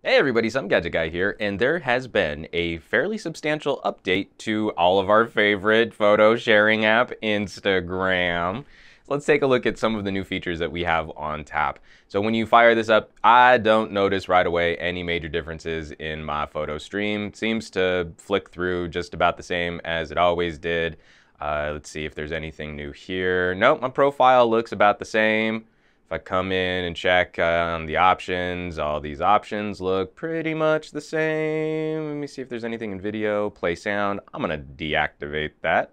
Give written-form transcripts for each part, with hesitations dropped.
Hey everybody, Some Gadget Guy here, and there has been a fairly substantial update to all of our favorite photo sharing app, Instagram. So let's take a look at some of the new features that we have on tap. So when you fire this up, I don't notice right away any major differences in my photo stream. It seems to flick through just about the same as it always did. Let's see if there's anything new here. Nope, my profile looks about the same. If I come in and check on the options, all these options look pretty much the same. Let me see if there's anything in video, play sound. I'm gonna deactivate that.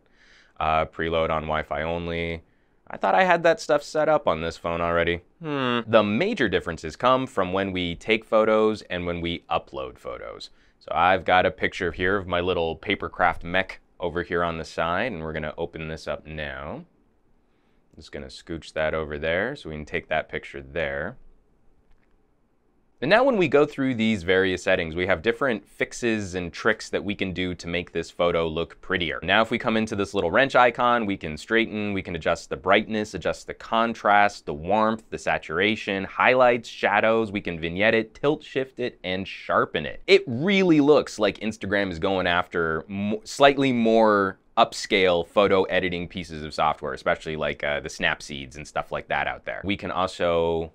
Preload on Wi-Fi only. I thought I had that stuff set up on this phone already. The major differences come from when we take photos and when we upload photos. So I've got a picture here of my little Papercraft mech over here on the side, and we're gonna open this up now. Just gonna scooch that over there so we can take that picture there. And now when we go through these various settings, we have different fixes and tricks that we can do to make this photo look prettier. Now if we come into this little wrench icon, we can straighten, we can adjust the brightness, adjust the contrast, the warmth, the saturation, highlights, shadows, we can vignette it, tilt shift it, and sharpen it. It really looks like Instagram is going after slightly more upscale photo editing pieces of software, especially like the Snapseeds and stuff like that out there. We can also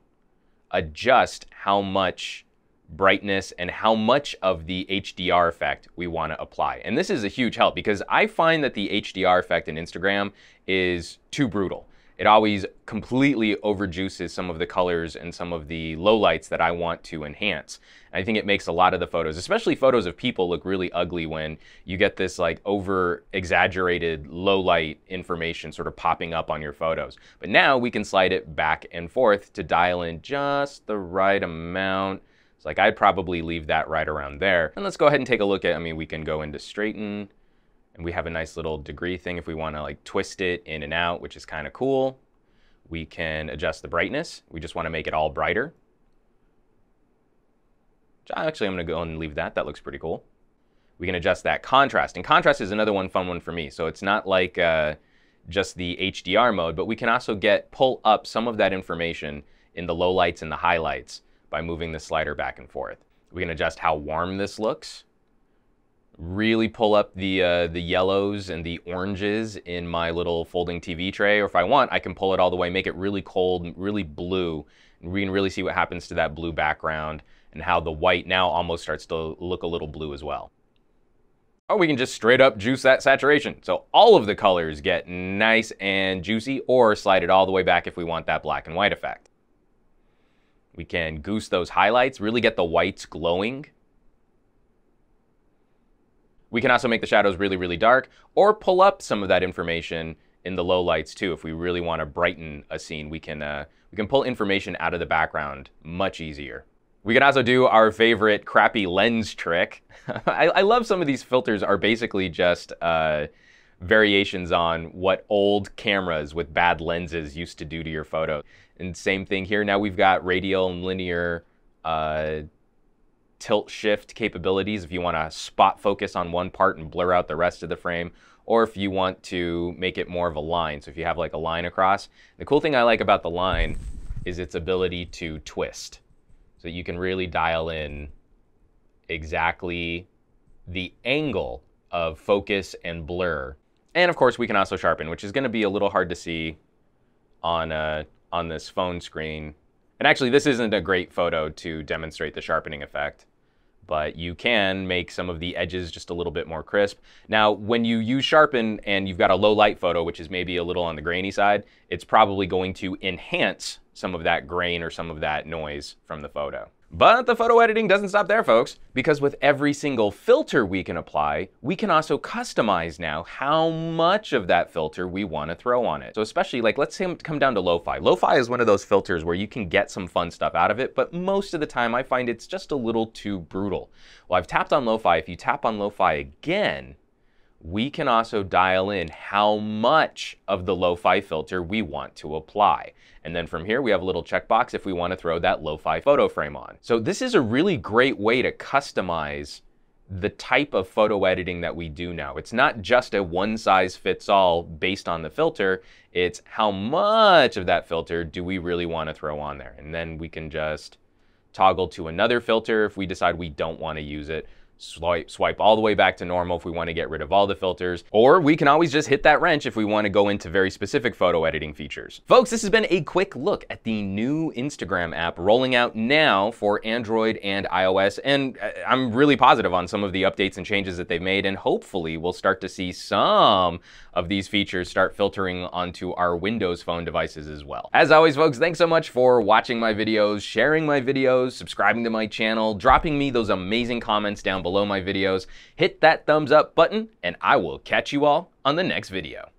adjust how much brightness and how much of the HDR effect we want to apply. And this is a huge help because I find that the HDR effect in Instagram is too brutal. It always completely overjuices some of the colors and some of the lowlights that I want to enhance. I think it makes a lot of the photos, especially photos of people, look really ugly when you get this like over exaggerated low light information sort of popping up on your photos. But now we can slide it back and forth to dial in just the right amount. It's like I'd probably leave that right around there. And let's go ahead and take a look at, we can go into straighten. And we have a nice little degree thing if we want to like twist it in and out, which is kind of cool. We can adjust the brightness. We just want to make it all brighter. Actually, I'm going to go and leave that. That looks pretty cool. We can adjust that contrast. And contrast is another fun one for me. So it's not like just the HDR mode, but we can also pull up some of that information in the lowlights and the highlights by moving the slider back and forth. We can adjust how warm this looks. Really pull up the yellows and the oranges in my little folding TV tray, or if I want, I can pull it all the way, make it really cold, really blue, and we can really see what happens to that blue background and how the white now almost starts to look a little blue as well. Or we can just straight up juice that saturation. So all of the colors get nice and juicy, or slide it all the way back if we want that black and white effect. We can goose those highlights, really get the whites glowing. We can also make the shadows really, really dark, or pull up some of that information in the low lights too. If we really want to brighten a scene, we can pull information out of the background much easier. We can also do our favorite crappy lens trick. I love some of these filters are basically just variations on what old cameras with bad lenses used to do to your photo. And same thing here. Now we've got radial and linear tilt shift capabilities if you want to spot focus on one part and blur out the rest of the frame, or if you want to make it more of a line. So if you have like a line across, the cool thing I like about the line is its ability to twist. So you can really dial in exactly the angle of focus and blur. And of course we can also sharpen, which is going to be a little hard to see on this phone screen. And actually, this isn't a great photo to demonstrate the sharpening effect, but you can make some of the edges just a little bit more crisp. Now, when you use sharpen and you've got a low light photo, which is maybe a little on the grainy side, it's probably going to enhance some of that grain or some of that noise from the photo. But the photo editing doesn't stop there, folks, because with every single filter we can apply, we can also customize now how much of that filter we want to throw on it. So especially like, let's say come down to lo-fi. Lo-fi is one of those filters where you can get some fun stuff out of it, but most of the time I find it's just a little too brutal. Well, I've tapped on lo-fi. If you tap on lo-fi again, we can also dial in how much of the lo-fi filter we want to apply. And then from here, we have a little checkbox if we want to throw that lo-fi photo frame on. So this is a really great way to customize the type of photo editing that we do now. It's not just a one size fits all based on the filter. It's how much of that filter do we really want to throw on there. And then we can just toggle to another filter if we decide we don't want to use it, swipe all the way back to normal if we want to get rid of all the filters, or we can always just hit that wrench if we want to go into very specific photo editing features. Folks, this has been a quick look at the new Instagram app rolling out now for Android and iOS, and I'm really positive on some of the updates and changes that they've made, and hopefully we'll start to see some of these features start filtering onto our Windows Phone devices as well. As always, folks, thanks so much for watching my videos, sharing my videos, subscribing to my channel, dropping me those amazing comments down below my videos. Hit that thumbs up button, and I will catch you all on the next video.